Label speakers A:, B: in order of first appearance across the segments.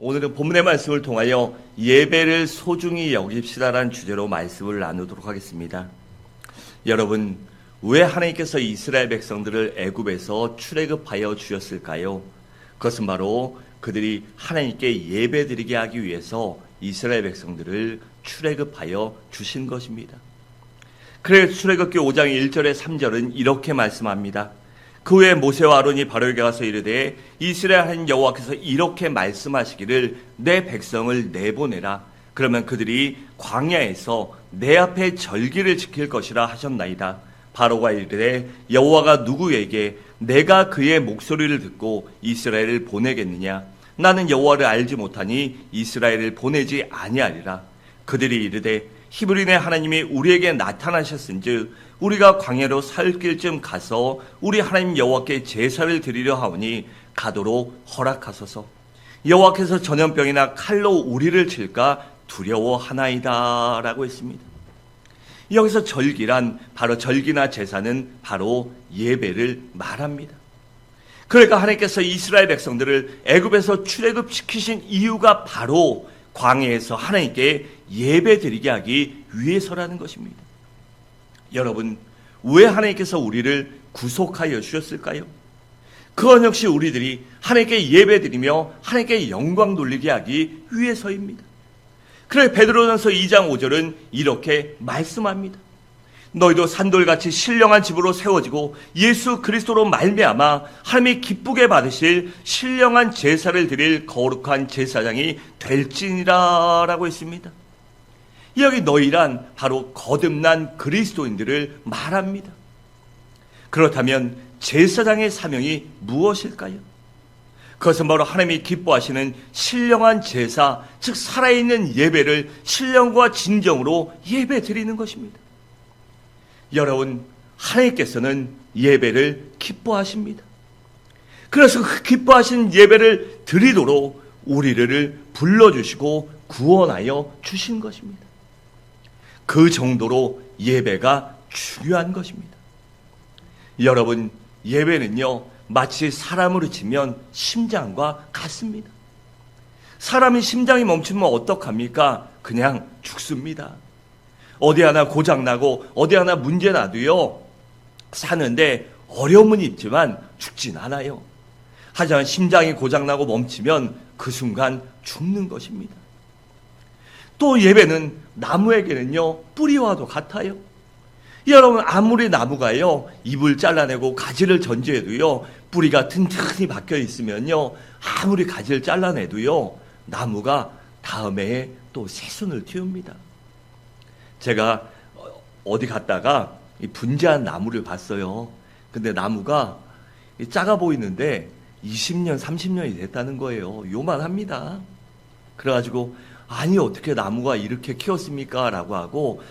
A: 오늘은 본문의 말씀을 통하여 예배를 소중히 여깁시다라는 주제로 말씀을 나누도록 하겠습니다. 여러분, 왜 하나님께서 이스라엘 백성들을 애굽에서 출애굽하여 주셨을까요? 그것은 바로 그들이 하나님께 예배드리게 하기 위해서 이스라엘 백성들을 출애굽하여 주신 것입니다. 그래서 출애굽기 5장 1절에 3절은 이렇게 말씀합니다. 그 후에 모세와 아론이 바로에게 가서 이르되 이스라엘 하나님 여호와께서 이렇게 말씀하시기를 내 백성을 내보내라. 그러면 그들이 광야에서 내 앞에 절기를 지킬 것이라 하셨나이다. 바로가 이르되 여호와가 누구에게 내가 그의 목소리를 듣고 이스라엘을 보내겠느냐? 나는 여호와를 알지 못하니 이스라엘을 보내지 아니하리라. 그들이 이르되 히브리네 하나님이 우리에게 나타나셨은즉 우리가 광야로 살 길쯤 가서 우리 하나님 여호와께 제사를 드리려 하오니 가도록 허락하소서. 여호와께서 전염병이나 칼로 우리를 칠까 두려워하나이다 라고 했습니다. 여기서 절기란 바로 절기나 제사는 바로 예배를 말합니다. 그러니까 하나님께서 이스라엘 백성들을 애굽에서 출애굽시키신 이유가 바로 광야에서 하나님께 예배드리게 하기 위해서라는 것입니다. 여러분, 왜 하나님께서 우리를 구속하여 주셨을까요? 그건 역시 우리들이 하나님께 예배드리며 하나님께 영광 돌리게 하기 위해서입니다. 그래 베드로전서 2장 5절은 이렇게 말씀합니다. 너희도 산돌같이 신령한 집으로 세워지고 예수 그리스도로 말미암아 하나님이 기쁘게 받으실 신령한 제사를 드릴 거룩한 제사장이 될지니라 라고 했습니다. 여기 너희란 바로 거듭난 그리스도인들을 말합니다. 그렇다면 제사장의 사명이 무엇일까요? 그것은 바로 하나님이 기뻐하시는 신령한 제사, 즉 살아있는 예배를 신령과 진정으로 예배드리는 것입니다. 여러분, 하나님께서는 예배를 기뻐하십니다. 그래서 그 기뻐하시는 예배를 드리도록 우리를 불러주시고 구원하여 주신 것입니다. 그 정도로 예배가 중요한 것입니다. 여러분, 예배는요 마치 사람으로 치면 심장과 같습니다. 사람이 심장이 멈추면 어떡합니까? 그냥 죽습니다. 어디 하나 고장나고 어디 하나 문제 나도요 사는데 어려움은 있지만 죽진 않아요. 하지만 심장이 고장나고 멈추면 그 순간 죽는 것입니다. 또 예배는 나무에게는요 뿌리와도 같아요. 여러분, 아무리 나무가요 잎을 잘라내고 가지를 전제해도요 뿌리가 튼튼히 박혀 있으면요 아무리 가지를 잘라내도요 나무가 다음에 또 새순을 틔웁니다. 제가 어디 갔다가 분재한 나무를 봤어요. 근데 나무가 작아 보이는데 20년, 30년이 됐다는 거예요. 요만합니다. 그래가지고 아니 어떻게 나무가 이렇게 키웠습니까? 라고 하고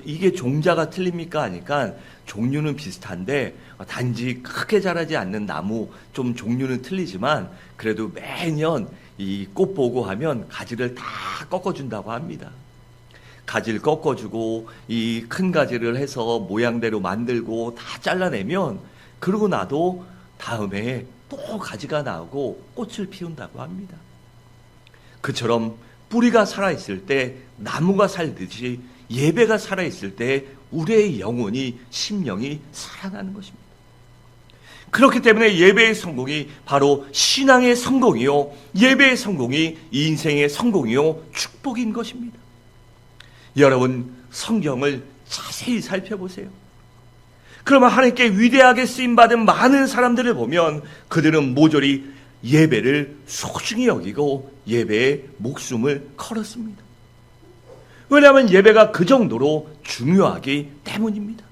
A: 이게 종자가 틀립니까? 하니까 종류는 비슷한데 단지 크게 자라지 않는 나무 좀 종류는 틀리지만 그래도 매년 이 꽃 보고 하면 가지를 다 꺾어준다고 합니다. 가지를 꺾어주고 이 큰 가지를 해서 모양대로 만들고 다 잘라내면 그러고 나도 다음에 또 가지가 나오고 꽃을 피운다고 합니다. 그처럼 뿌리가 살아있을 때 나무가 살듯이 예배가 살아있을 때 우리의 영혼이 심령이 살아나는 것입니다. 그렇기 때문에 예배의 성공이 바로 신앙의 성공이요 예배의 성공이 인생의 성공이요 축복인 것입니다. 여러분, 성경을 자세히 살펴보세요. 그러면 하나님께 위대하게 쓰임받은 많은 사람들을 보면 그들은 모조리 예배를 소중히 여기고 예배에 목숨을 걸었습니다. 왜냐하면 예배가 그 정도로 중요하기 때문입니다.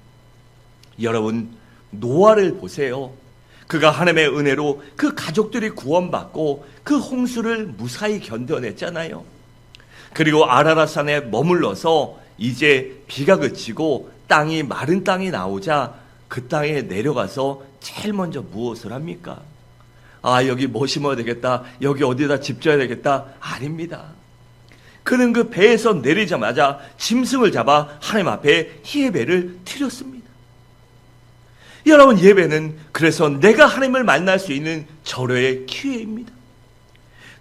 A: 여러분, 노아를 보세요. 그가 하나님의 은혜로 그 가족들이 구원받고 그 홍수를 무사히 견뎌냈잖아요. 그리고 아라랏산에 머물러서 이제 비가 그치고 땅이 마른 땅이 나오자 그 땅에 내려가서 제일 먼저 무엇을 합니까? 아, 여기 뭐 심어야 되겠다, 여기 어디다 집 져야 되겠다. 아닙니다. 그는 그 배에서 내리자마자 짐승을 잡아 하나님 앞에 예배를 드렸습니다. 여러분, 예배는 그래서 내가 하나님을 만날 수 있는 절호의 기회입니다.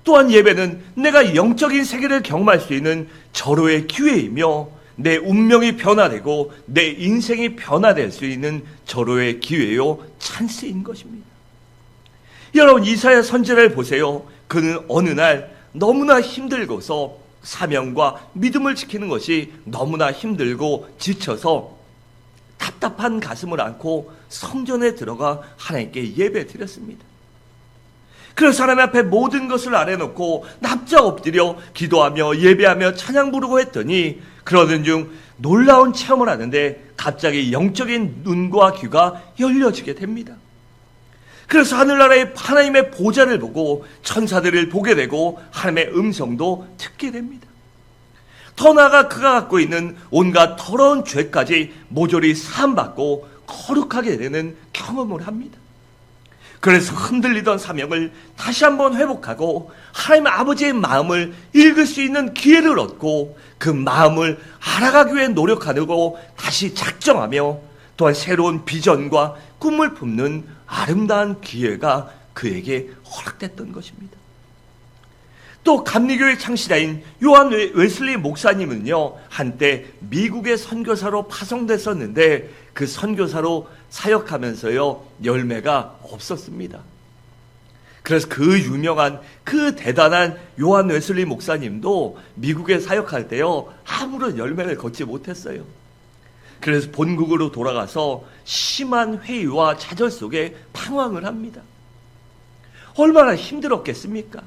A: 또한 예배는 내가 영적인 세계를 경험할 수 있는 절호의 기회이며 내 운명이 변화되고 내 인생이 변화될 수 있는 절호의 기회요 찬스인 것입니다. 여러분, 이사야 선지자를 보세요. 그는 어느 날 너무나 힘들고서 사명과 믿음을 지키는 것이 너무나 힘들고 지쳐서 답답한 가슴을 안고 성전에 들어가 하나님께 예배 드렸습니다. 그래서 하나님 앞에 모든 것을 아래놓고 납작 엎드려 기도하며 예배하며 찬양 부르고 했더니 그러는 중 놀라운 체험을 하는데 갑자기 영적인 눈과 귀가 열려지게 됩니다. 그래서 하늘나라의 하나님의 보좌를 보고 천사들을 보게 되고 하나님의 음성도 듣게 됩니다. 더 나아가 그가 갖고 있는 온갖 더러운 죄까지 모조리 사함받고 거룩하게 되는 경험을 합니다. 그래서 흔들리던 사명을 다시 한번 회복하고 하나님 아버지의 마음을 읽을 수 있는 기회를 얻고 그 마음을 알아가기 위해 노력하고 다시 작정하며 또한 새로운 비전과 꿈을 품는 아름다운 기회가 그에게 허락됐던 것입니다. 또 감리교의 창시자인 요한 웨슬리 목사님은요, 한때 미국의 선교사로 파송됐었는데 그 선교사로 사역하면서요 열매가 없었습니다. 그래서 그 유명한 그 대단한 요한 웨슬리 목사님도 미국에 사역할 때요 아무런 열매를 걷지 못했어요. 그래서 본국으로 돌아가서 심한 회의와 좌절 속에 방황을 합니다. 얼마나 힘들었겠습니까?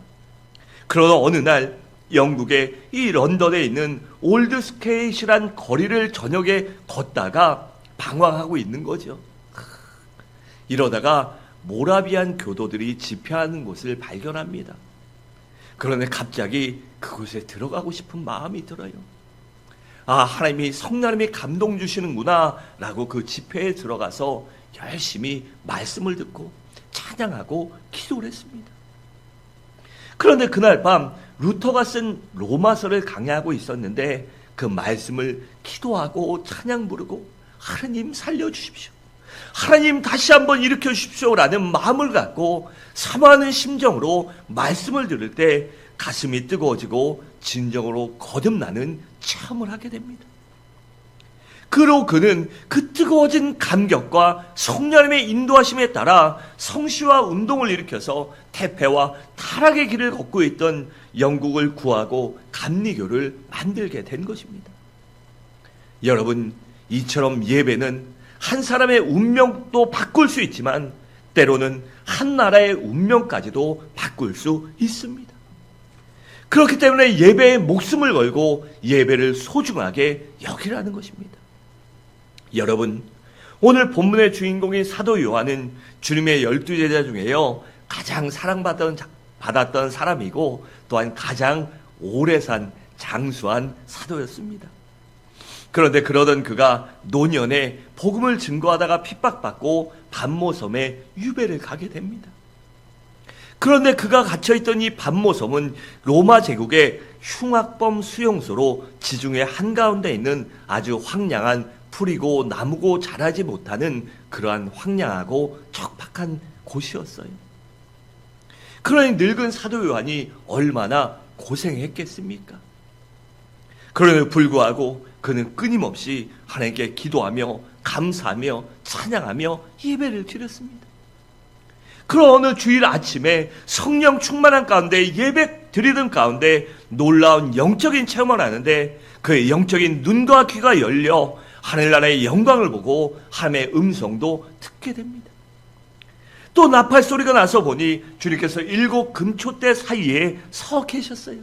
A: 그러나 어느 날 영국의 이 런던에 있는 올드스케이시란 거리를 저녁에 걷다가 방황하고 있는 거죠. 이러다가 모라비안 교도들이 집회하는 곳을 발견합니다. 그런데 갑자기 그곳에 들어가고 싶은 마음이 들어요. 아, 하나님이 성령님이 감동 주시는구나 라고 그 집회에 들어가서 열심히 말씀을 듣고 찬양하고 기도를 했습니다. 그런데 그날 밤 루터가 쓴 로마서를 강의하고 있었는데 그 말씀을 기도하고 찬양 부르고 하나님 살려주십시오, 하나님 다시 한번 일으켜 주십시오 라는 마음을 갖고 사모하는 심정으로 말씀을 들을 때 가슴이 뜨거워지고 진정으로 거듭나는 체험을 하게 됩니다. 그로 그는 그 뜨거워진 감격과 성령님의 인도하심에 따라 성시와 운동을 일으켜서 태폐와 타락의 길을 걷고 있던 영국을 구하고 감리교를 만들게 된 것입니다. 여러분, 이처럼 예배는 한 사람의 운명도 바꿀 수 있지만 때로는 한 나라의 운명까지도 바꿀 수 있습니다. 그렇기 때문에 예배에 목숨을 걸고 예배를 소중하게 여기라는 것입니다. 여러분, 오늘 본문의 주인공인 사도 요한은 주님의 12제자 중에요 가장 사랑받았던 사람이고 또한 가장 오래 산 장수한 사도였습니다. 그런데 그러던 그가 노년에 복음을 증거하다가 핍박받고 반모섬에 유배를 가게 됩니다. 그런데 그가 갇혀있던 이 반모섬은 로마 제국의 흉악범 수용소로 지중해 한가운데 있는 아주 황량한 풀이고 나무고 자라지 못하는 그러한 황량하고 척박한 곳이었어요. 그러니 늙은 사도 요한이 얼마나 고생했겠습니까? 그럼에도 불구하고 그는 끊임없이 하나님께 기도하며 감사하며 찬양하며 예배를 드렸습니다. 그런 어느 주일 아침에 성령 충만한 가운데 예배 드리던 가운데 놀라운 영적인 체험을 하는데 그의 영적인 눈과 귀가 열려 하늘나라의 영광을 보고 하나님의 음성도 듣게 됩니다. 또 나팔 소리가 나서 보니 주님께서 7 금초대 사이에 서 계셨어요.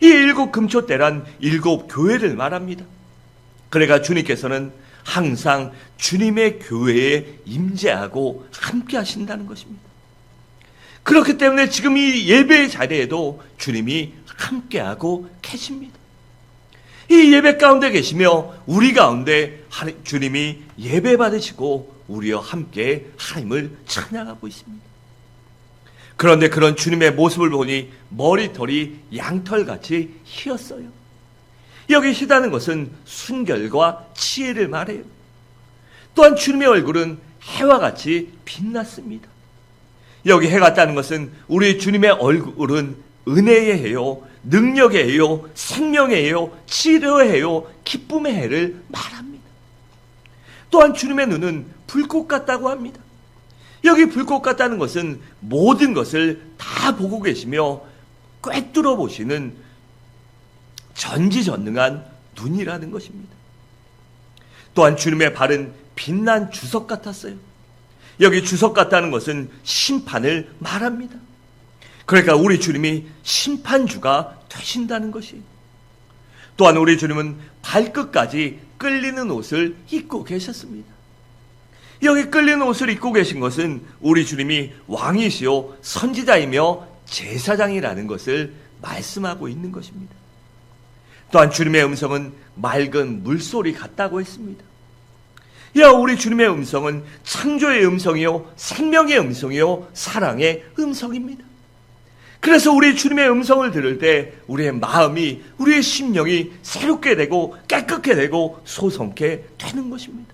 A: 이 7 금초대란 7 교회를 말합니다. 그러니까 주님께서는 항상 주님의 교회에 임재하고 함께 하신다는 것입니다. 그렇기 때문에 지금 이 예배의 자리에도 주님이 함께하고 계십니다. 이 예배 가운데 계시며 우리 가운데 주님이 예배 받으시고 우리와 함께 하나님을 찬양하고 있습니다. 그런데 그런 주님의 모습을 보니 머리털이 양털같이 휘었어요. 여기 휘다는 것은 순결과 지혜를 말해요. 또한 주님의 얼굴은 해와 같이 빛났습니다. 여기 해가 떴다는 것은 우리 주님의 얼굴은 은혜의 해요, 능력의 해요, 생명의 해요, 치료의 해요, 기쁨의 해를 말합니다. 또한 주님의 눈은 불꽃 같다고 합니다. 여기 불꽃 같다는 것은 모든 것을 다 보고 계시며 꿰뚫어 보시는 전지전능한 눈이라는 것입니다. 또한 주님의 발은 빛난 주석 같았어요. 여기 주석 같다는 것은 심판을 말합니다. 그러니까 우리 주님이 심판주가 되신다는 것이에요. 또한 우리 주님은 발끝까지 끌리는 옷을 입고 계셨습니다. 여기 끌리는 옷을 입고 계신 것은 우리 주님이 왕이시요 선지자이며 제사장이라는 것을 말씀하고 있는 것입니다. 또한 주님의 음성은 맑은 물소리 같다고 했습니다. 우리 주님의 음성은 창조의 음성이요, 생명의 음성이요, 사랑의 음성입니다. 그래서 우리 주님의 음성을 들을 때 우리의 마음이, 우리의 심령이 새롭게 되고 깨끗게 되고 소성케 되는 것입니다.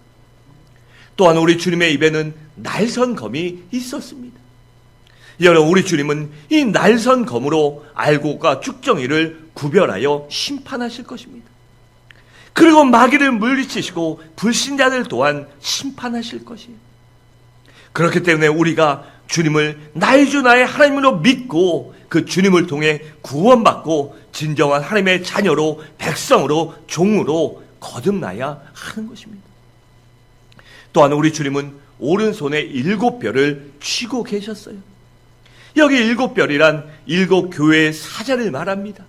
A: 또한 우리 주님의 입에는 날선검이 있었습니다. 여러분, 우리 주님은 이 날선검으로 알곡과 쭉정이를 구별하여 심판하실 것입니다. 그리고 마귀를 물리치시고 불신자들 또한 심판하실 것이에요. 그렇기 때문에 우리가 주님을 나의 주 나의 하나님으로 믿고 그 주님을 통해 구원받고 진정한 하나님의 자녀로, 백성으로, 종으로 거듭나야 하는 것입니다. 또한 우리 주님은 오른손에 7별을 쥐고 계셨어요. 여기 7별이란 7교회의 사자를 말합니다.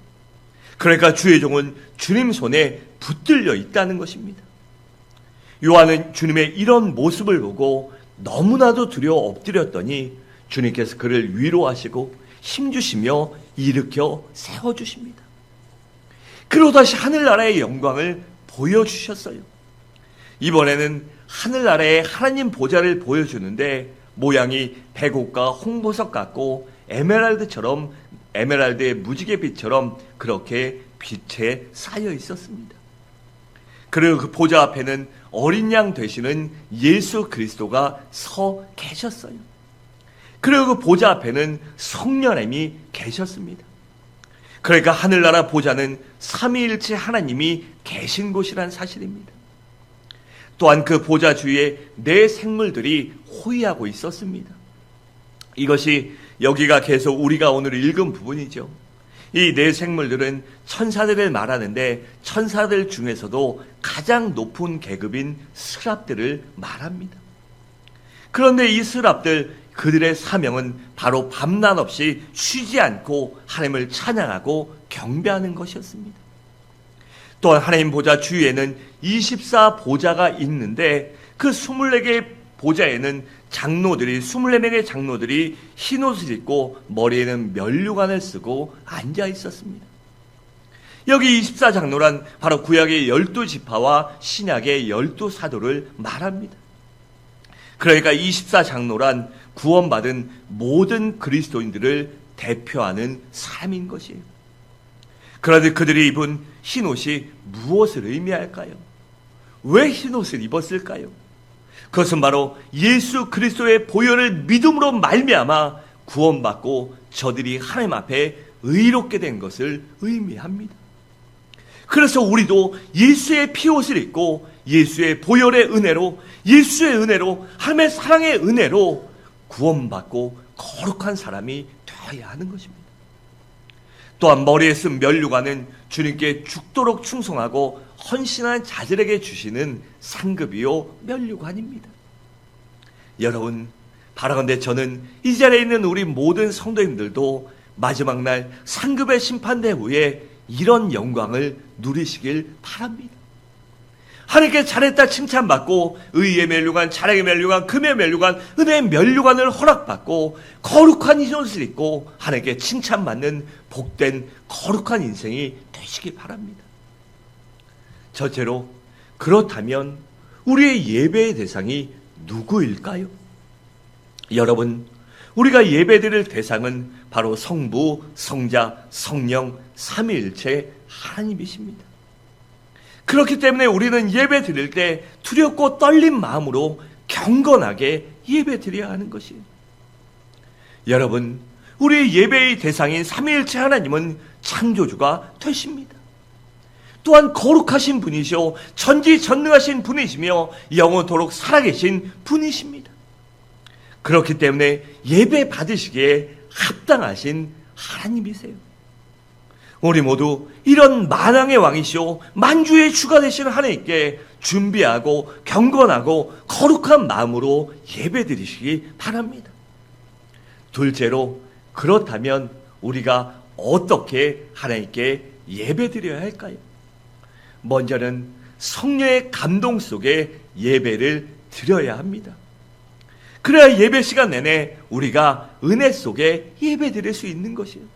A: 그러니까 주의 종은 주님 손에 붙들려 있다는 것입니다. 요한은 주님의 이런 모습을 보고 너무나도 두려워 엎드렸더니 주님께서 그를 위로하시고 힘주시며 일으켜 세워주십니다. 그리고 다시 하늘나라의 영광을 보여주셨어요. 이번에는 하늘나라의 하나님 보좌를 보여주는데 모양이 백옥과 홍보석 같고 에메랄드의 무지개빛처럼 그렇게 빛에 쌓여 있었습니다. 그리고 그 보좌 앞에는 어린 양 되시는 예수 그리스도가 서 계셨어요. 그리고 그 보좌 앞에는 성령님이 계셨습니다. 그러니까 하늘나라 보좌는 삼위일체 하나님이 계신 곳이란 사실입니다. 또한 그 보좌 주위에 네 생물들이 호위하고 있었습니다. 이것이 여기가 계속 우리가 오늘 읽은 부분이죠. 이 네 생물들은 천사들을 말하는데 천사들 중에서도 가장 높은 계급인 스랍들을 말합니다. 그런데 이 스랍들, 그들의 사명은 바로 밤낮 없이 쉬지 않고 하나님을 찬양하고 경배하는 것이었습니다. 또한 하나님 보좌 주위에는 24보좌가 있는데 그 24개의 보좌에는 장로들이, 24명의 장로들이 흰옷을 입고 머리에는 면류관을 쓰고 앉아 있었습니다. 여기 24장로란 바로 구약의 12지파와 신약의 12사도를 말합니다. 그러니까 24장로란 구원받은 모든 그리스도인들을 대표하는 사람인 것이에요. 그런데 그들이 입은 흰옷이 무엇을 의미할까요? 왜 흰옷을 입었을까요? 그것은 바로 예수 그리스도의 보혈을 믿음으로 말미암아 구원받고 저들이 하나님 앞에 의롭게 된 것을 의미합니다. 그래서 우리도 예수의 피옷을 입고 예수의 보혈의 은혜로, 예수의 은혜로, 하나님의 사랑의 은혜로 구원받고 거룩한 사람이 되어야 하는 것입니다. 또한 머리에 쓴 면류관은 주님께 죽도록 충성하고 헌신한 자들에게 주시는 상급이요 면류관입니다. 여러분, 바라건대 저는 이 자리에 있는 우리 모든 성도님들도 마지막 날 상급의 심판대 후에 이런 영광을 누리시길 바랍니다. 하나님께 잘했다 칭찬받고 의의 면류관, 자랑의 면류관, 금의 면류관, 은혜의 면류관을 허락받고 거룩한 흰옷을 입고 하나님께 칭찬받는 복된 거룩한 인생이 되시기 바랍니다. 첫째로, 그렇다면 우리의 예배의 대상이 누구일까요? 여러분, 우리가 예배드릴 대상은 바로 성부, 성자, 성령, 삼위일체 하나님이십니다. 그렇기 때문에 우리는 예배 드릴 때 두렵고 떨린 마음으로 경건하게 예배 드려야 하는 것이에요. 여러분, 우리의 예배의 대상인 삼위일체 하나님은 창조주가 되십니다. 또한 거룩하신 분이시오 전지전능하신 분이시며 영원토록 살아계신 분이십니다. 그렇기 때문에 예배 받으시기에 합당하신 하나님이세요. 우리 모두 이런 만왕의 왕이시오 만주의 주가 되시는 하나님께 준비하고 경건하고 거룩한 마음으로 예배드리시기 바랍니다. 둘째로, 그렇다면 우리가 어떻게 하나님께 예배드려야 할까요? 먼저는 성령의 감동 속에 예배를 드려야 합니다. 그래야 예배 시간 내내 우리가 은혜 속에 예배드릴 수 있는 것이에요.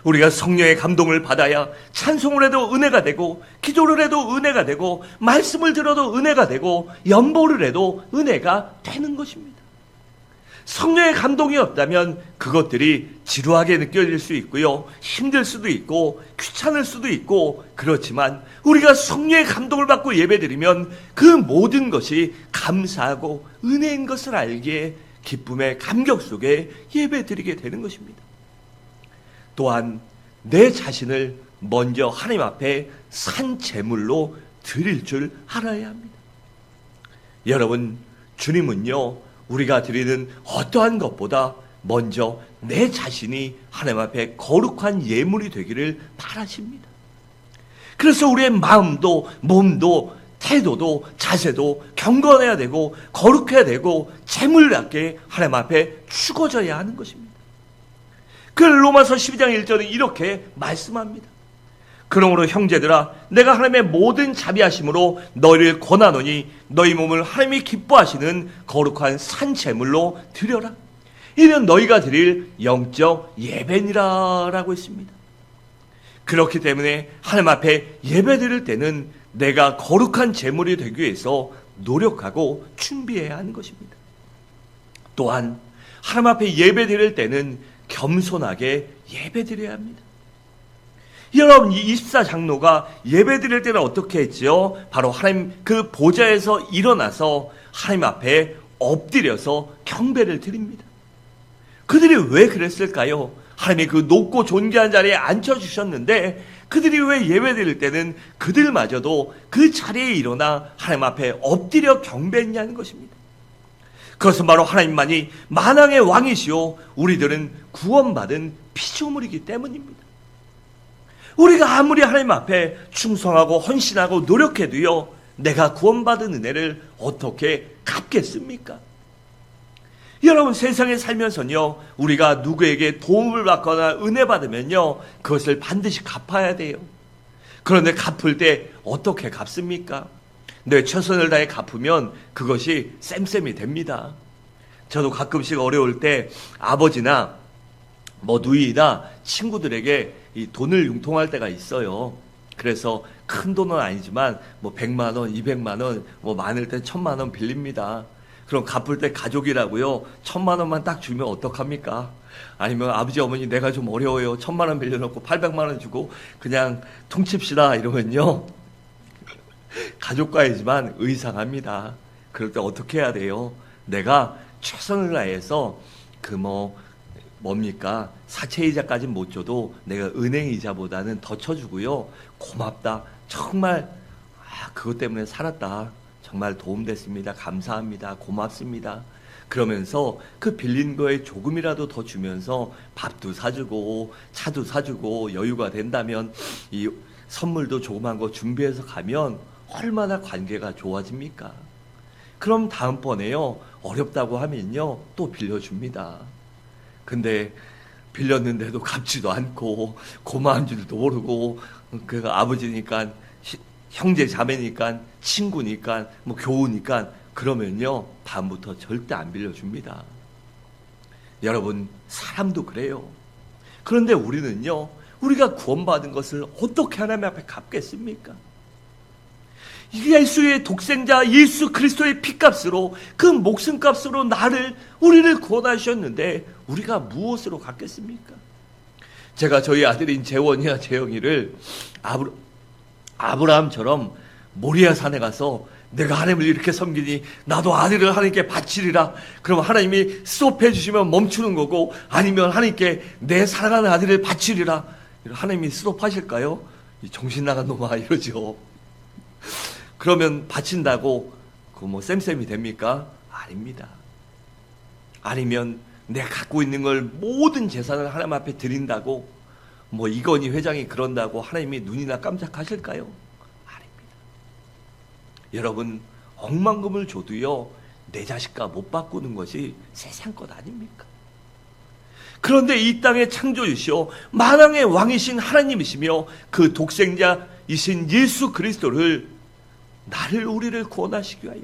A: 우리가 성령의 감동을 받아야 찬송을 해도 은혜가 되고, 기도를 해도 은혜가 되고, 말씀을 들어도 은혜가 되고, 연보를 해도 은혜가 되는 것입니다. 성령의 감동이 없다면 그것들이 지루하게 느껴질 수 있고요, 힘들 수도 있고 귀찮을 수도 있고, 그렇지만 우리가 성령의 감동을 받고 예배드리면 그 모든 것이 감사하고 은혜인 것을 알기에 기쁨의 감격 속에 예배드리게 되는 것입니다. 또한 내 자신을 먼저 하나님 앞에 산 제물로 드릴 줄 알아야 합니다. 여러분, 주님은요, 우리가 드리는 어떠한 것보다 먼저 내 자신이 하나님 앞에 거룩한 예물이 되기를 바라십니다. 그래서 우리의 마음도 몸도 태도도 자세도 경건해야 되고 거룩해야 되고 재물답게 하나님 앞에 죽어져야 하는 것입니다. 그 로마서 12장 1절은 이렇게 말씀합니다. 그러므로 형제들아, 내가 하나님의 모든 자비하심으로 너희를 권하노니 너희 몸을 하나님이 기뻐하시는 거룩한 산 제물로 드려라. 이는 너희가 드릴 영적 예배니라 라고 했습니다. 그렇기 때문에 하나님 앞에 예배 드릴 때는 내가 거룩한 제물이 되기 위해서 노력하고 준비해야 하는 것입니다. 또한 하나님 앞에 예배 드릴 때는 겸손하게 예배 드려야 합니다. 여러분, 이 24장로가 예배 드릴 때는 어떻게 했지요? 바로 하나님 그 보좌에서 일어나서 하나님 앞에 엎드려서 경배를 드립니다. 그들이 왜 그랬을까요? 하나님이 그 높고 존귀한 자리에 앉혀주셨는데 그들이 왜 예배 드릴 때는 그들마저도 그 자리에 일어나 하나님 앞에 엎드려 경배했냐는 것입니다. 그것은 바로 하나님만이 만왕의 왕이시오 우리들은 구원받은 피조물이기 때문입니다. 우리가 아무리 하나님 앞에 충성하고 헌신하고 노력해도요, 내가 구원받은 은혜를 어떻게 갚겠습니까? 여러분, 세상에 살면서요, 우리가 누구에게 도움을 받거나 은혜 받으면요, 그것을 반드시 갚아야 돼요. 그런데 갚을 때 어떻게 갚습니까? 내 최선을 다해 갚으면 그것이 쌤쌤이 됩니다. 저도 가끔씩 어려울 때 아버지나 누이나 친구들에게 이 돈을 융통할 때가 있어요. 그래서 큰 돈은 아니지만 100만 원, 200만 원, 많을 때 1000만 원 빌립니다. 그럼 갚을 때 가족이라고요, 1000만 원만 딱 주면 어떡합니까? 아니면 아버지 어머니 내가 좀 어려워요, 1000만 원 빌려놓고 800만 원 주고 그냥 퉁칩시다 이러면요, 가족과이지만 의상합니다. 그럴 때 어떻게 해야 돼요? 내가 최선을 다해서 사채이자까지는 못 줘도 내가 은행이자보다는 더 쳐주고요, 고맙다, 정말 그것 때문에 살았다, 정말 도움됐습니다, 감사합니다, 고맙습니다, 그러면서 그 빌린 거에 조금이라도 더 주면서 밥도 사주고 차도 사주고 여유가 된다면 이 선물도 조그만 거 준비해서 가면 얼마나 관계가 좋아집니까? 그럼 다음번에요, 어렵다고 하면요, 또 빌려줍니다. 근데 빌렸는데도 갚지도 않고 고마운 줄도 모르고, 그 아버지니까 형제 자매니까 친구니까 교우니까 그러면요, 다음부터 절대 안 빌려줍니다. 여러분, 사람도 그래요. 그런데 우리는요, 우리가 구원받은 것을 어떻게 하나님 앞에 갚겠습니까? 예수의 독생자 예수 그리스도의 피값으로, 그 목숨값으로 우리를 구원하셨는데 우리가 무엇으로 갚겠습니까? 제가 저희 아들인 재원이와 재영이를 아브라함처럼 모리아 산에 가서 내가 하나님을 이렇게 섬기니 나도 아들을 하나님께 바치리라. 그럼 하나님이 스톱해 주시면 멈추는 거고, 아니면 하나님께 내 사랑하는 아들을 바치리라. 하나님이 스톱하실까요? 정신 나간 놈아 이러죠. 그러면 바친다고 그 뭐 쌤쌤이 됩니까? 아닙니다. 아니면 내가 갖고 있는 걸 모든 재산을 하나님 앞에 드린다고 뭐 이건희 회장이 그런다고 하나님이 눈이나 깜짝하실까요? 아닙니다. 여러분, 억만금을 줘도요 내 자식과 못 바꾸는 것이 세상 것 아닙니까? 그런데 이 땅의 창조주시오 만왕의 왕이신 하나님이시며 그 독생자이신 예수 그리스도를 나를 우리를 구원하시기 위하여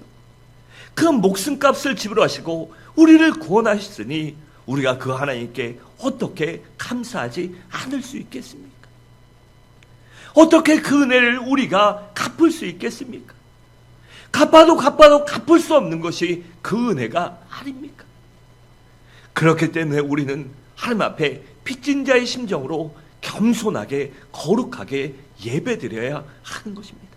A: 그 목숨값을 지불하시고 우리를 구원하셨으니 우리가 그 하나님께 어떻게 감사하지 않을 수 있겠습니까? 어떻게 그 은혜를 우리가 갚을 수 있겠습니까? 갚아도 갚을 수 없는 것이 그 은혜가 아닙니까? 그렇기 때문에 우리는 하나님 앞에 빚진 자의 심정으로 겸손하게 거룩하게 예배드려야 하는 것입니다.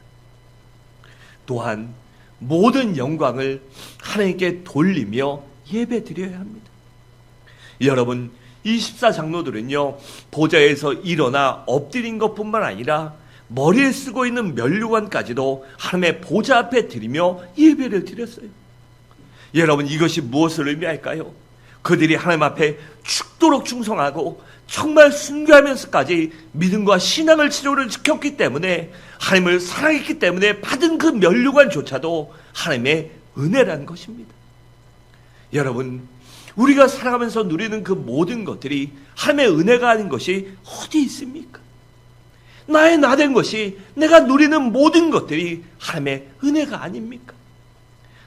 A: 또한 모든 영광을 하나님께 돌리며 예배드려야 합니다. 여러분, 이 14장로들은요 보좌에서 일어나 엎드린 것뿐만 아니라 머리에 쓰고 있는 면류관까지도 하나님의 보좌 앞에 드리며 예배를 드렸어요. 여러분, 이것이 무엇을 의미할까요? 그들이 하나님 앞에 죽도록 충성하고 정말 순교하면서까지 믿음과 신앙을 치료를 지켰기 때문에, 하나님을 사랑했기 때문에 받은 그 면류관조차도 하나님의 은혜라는 것입니다. 여러분, 우리가 살아가면서 누리는 그 모든 것들이 하나님의 은혜가 아닌 것이 어디 있습니까? 나의 나된 것이, 내가 누리는 모든 것들이 하나님의 은혜가 아닙니까?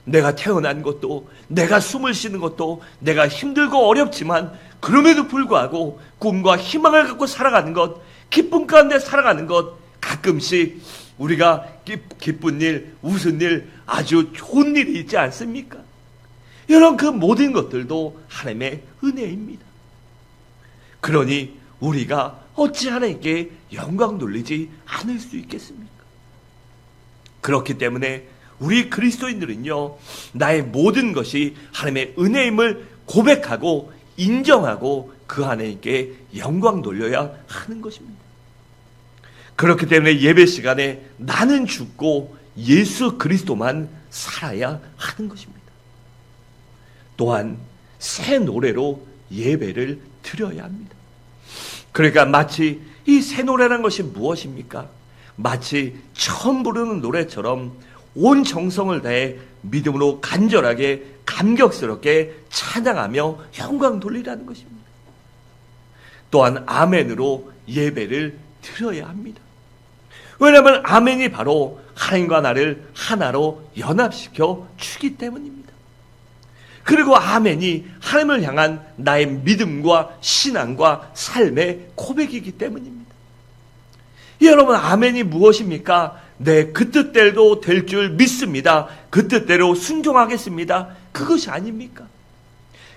A: 내가 태어난 것도, 내가 숨을 쉬는 것도, 내가 힘들고 어렵지만 그럼에도 불구하고 꿈과 희망을 갖고 살아가는 것, 기쁨 가운데 살아가는 것, 가끔씩 우리가 기쁜 일, 웃은 일, 아주 좋은 일이 있지 않습니까? 이런 그 모든 것들도 하나님의 은혜입니다. 그러니 우리가 어찌 하나님께 영광 돌리지 않을 수 있겠습니까? 그렇기 때문에 우리 그리스도인들은요 나의 모든 것이 하나님의 은혜임을 고백하고 인정하고 그 하나님께 영광 돌려야 하는 것입니다. 그렇기 때문에 예배 시간에 나는 죽고 예수 그리스도만 살아야 하는 것입니다. 또한 새 노래로 예배를 드려야 합니다. 그러니까 마치 이 새 노래라는 것이 무엇입니까? 마치 처음 부르는 노래처럼 온 정성을 다해 믿음으로 간절하게 감격스럽게 찬양하며 영광 돌리라는 것입니다. 또한 아멘으로 예배를 드려야 합니다. 왜냐하면 아멘이 바로 하나님과 나를 하나로 연합시켜 주기 때문입니다. 그리고 아멘이 하나님을 향한 나의 믿음과 신앙과 삶의 고백이기 때문입니다. 여러분, 아멘이 무엇입니까? 네, 그 뜻대로 될 줄 믿습니다. 그 뜻대로 순종하겠습니다. 그것이 아닙니까?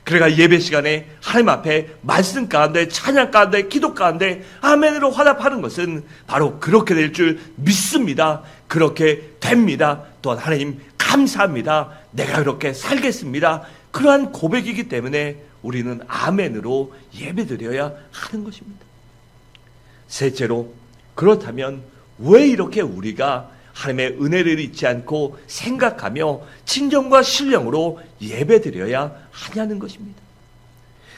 A: 그러니까 예배 시간에 하나님 앞에 말씀 가운데, 찬양 가운데, 기도 가운데 아멘으로 화답하는 것은 바로 그렇게 될 줄 믿습니다. 그렇게 됩니다. 또한 하나님 감사합니다. 내가 그렇게 살겠습니다. 그러한 고백이기 때문에 우리는 아멘으로 예배드려야 하는 것입니다. 셋째로, 그렇다면 왜 이렇게 우리가 하나님의 은혜를 잊지 않고 생각하며 진정과 신령으로 예배드려야 하냐는 것입니다.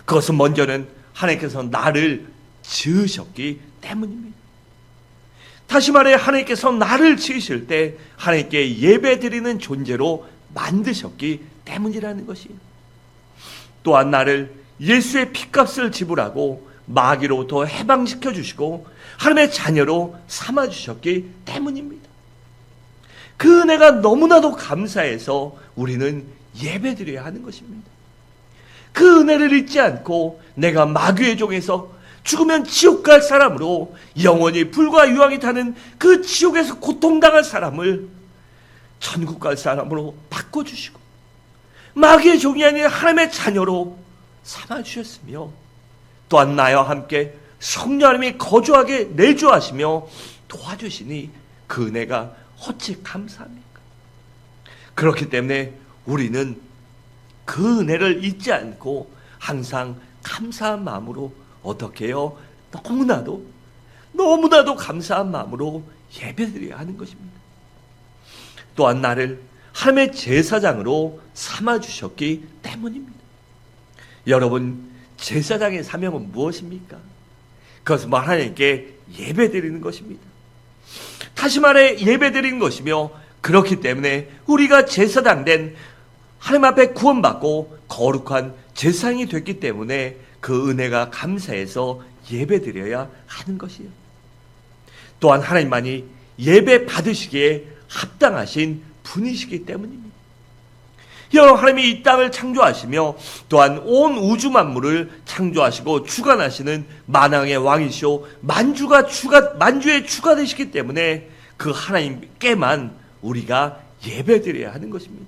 A: 그것은 먼저는 하나님께서 나를 지으셨기 때문입니다. 다시 말해 하나님께서 나를 지으실 때 하나님께 예배드리는 존재로 만드셨기 때문이라는 것이에요. 또한 나를 예수의 피값을 지불하고 마귀로부터 해방시켜 주시고 하나님의 자녀로 삼아주셨기 때문입니다. 그 은혜가 너무나도 감사해서 우리는 예배드려야 하는 것입니다. 그 은혜를 잊지 않고 내가 마귀의 종에서 죽으면 지옥 갈 사람으로 영원히 불과 유황이 타는 그 지옥에서 고통당할 사람을 천국 갈 사람으로 바꿔주시고 마귀의 종이 아닌 하나님의 자녀로 삼아주셨으며 또한 나와 함께 성령 하나님이 거주하게 내주하시며 도와주시니 그 은혜가 어찌 감사합니까? 그렇기 때문에 우리는 그 은혜를 잊지 않고 항상 감사한 마음으로 어떻게 해요? 너무나도 감사한 마음으로 예배드려야 하는 것입니다. 또한 나를 하나님의 제사장으로 삼아주셨기 때문입니다. 여러분, 제사장의 사명은 무엇입니까? 그것은 하나님께 예배드리는 것입니다. 다시 말해 예배드리는 것이며, 그렇기 때문에 우리가 제사장 된 하나님 앞에 구원받고 거룩한 제사장이 됐기 때문에 그 은혜가 감사해서 예배드려야 하는 것이에요. 또한 하나님만이 예배 받으시기에 합당하신 분이시기 때문입니다. 여러분, 하나님이 이 땅을 창조하시며 또한 온 우주 만물을 창조하시고 주관하시는 만왕의 왕이시오 만주의 주가 되시기 때문에 그 하나님께만 우리가 예배드려야 하는 것입니다.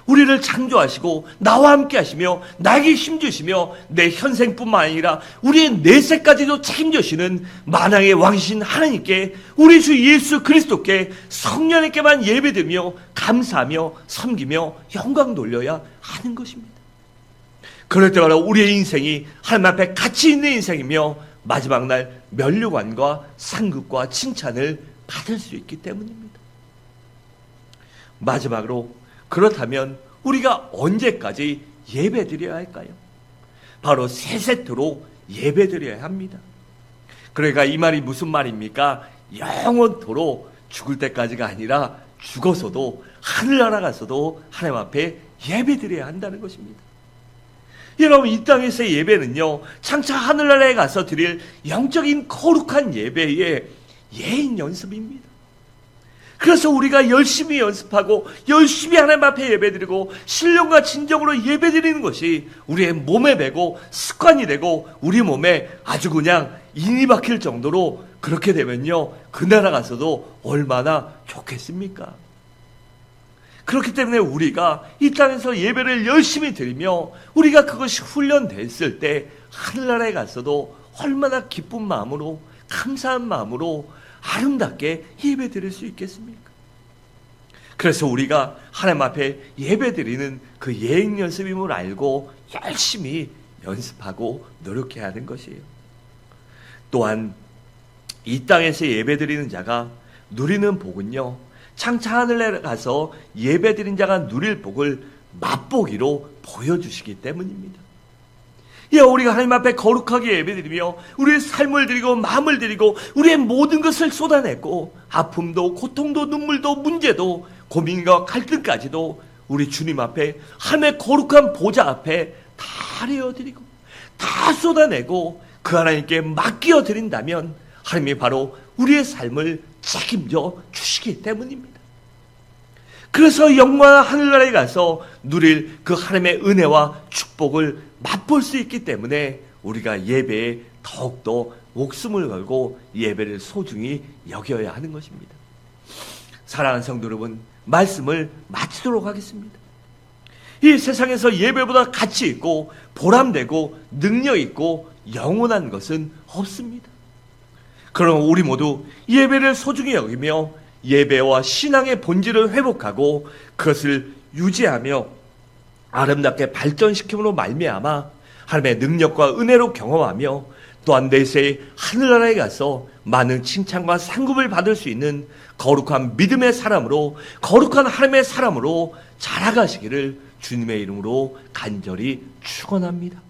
A: 우리를 창조하시고 나와 함께 하시며 나에게 힘주시며 내 현생뿐만 아니라 우리의 내세까지도 책임져주시는 만왕의 왕이신 하나님께, 우리 주 예수 그리스도께, 성령님께만 예배드리며 감사하며 섬기며 영광 돌려야 하는 것입니다. 그럴 때마다 우리의 인생이 하나님 앞에 가치 있는 인생이며 마지막 날 면류관과 상급과 칭찬을 받을 수 있기 때문입니다. 마지막으로, 그렇다면 우리가 언제까지 예배드려야 할까요? 바로 세세토록 예배드려야 합니다. 그러니까 이 말이 무슨 말입니까? 영원토록 죽을 때까지가 아니라 죽어서도 하늘나라 가서도 하나님 앞에 예배드려야 한다는 것입니다. 여러분, 이 땅에서의 예배는요, 장차 하늘나라에 가서 드릴 영적인 거룩한 예배의 예행 연습입니다. 그래서 우리가 열심히 연습하고 열심히 하나님 앞에 예배드리고 신령과 진정으로 예배드리는 것이 우리의 몸에 배고 습관이 되고 우리 몸에 아주 그냥 인이 박힐 정도로 그렇게 되면요, 그 나라 가서도 얼마나 좋겠습니까? 그렇기 때문에 우리가 이 땅에서 예배를 열심히 드리며 우리가 그것이 훈련됐을 때 하늘나라에 가서도 얼마나 기쁜 마음으로, 감사한 마음으로 아름답게 예배 드릴 수 있겠습니까? 그래서 우리가 하나님 앞에 예배 드리는 그 예행 연습임을 알고 열심히 연습하고 노력해야 하는 것이에요. 또한 이 땅에서 예배 드리는 자가 누리는 복은요, 장차 하늘에 가서 예배 드린 자가 누릴 복을 맛보기로 보여주시기 때문입니다. 우리가 하나님 앞에 거룩하게 예배드리며 우리의 삶을 드리고 마음을 드리고 우리의 모든 것을 쏟아내고 아픔도 고통도 눈물도 문제도 고민과 갈등까지도 우리 주님 앞에 하나님의 거룩한 보좌 앞에 다 내어드리고 다 쏟아내고 그 하나님께 맡겨 드린다면 하나님이 바로 우리의 삶을 책임져 주시기 때문입니다. 그래서 영원한 하늘나라에 가서 누릴 그 하나님의 은혜와 축복을 맛볼 수 있기 때문에 우리가 예배에 더욱더 목숨을 걸고 예배를 소중히 여겨야 하는 것입니다. 사랑하는 성도 여러분, 말씀을 마치도록 하겠습니다. 이 세상에서 예배보다 가치 있고 보람되고 능력 있고 영원한 것은 없습니다. 그럼 우리 모두 예배를 소중히 여기며 예배와 신앙의 본질을 회복하고 그것을 유지하며 아름답게 발전시킴으로 말미암아 하나님의 능력과 은혜로 경험하며 또한 내세의 하늘나라에 가서 많은 칭찬과 상급을 받을 수 있는 거룩한 믿음의 사람으로, 거룩한 하나님의 사람으로 자라가시기를 주님의 이름으로 간절히 축원합니다.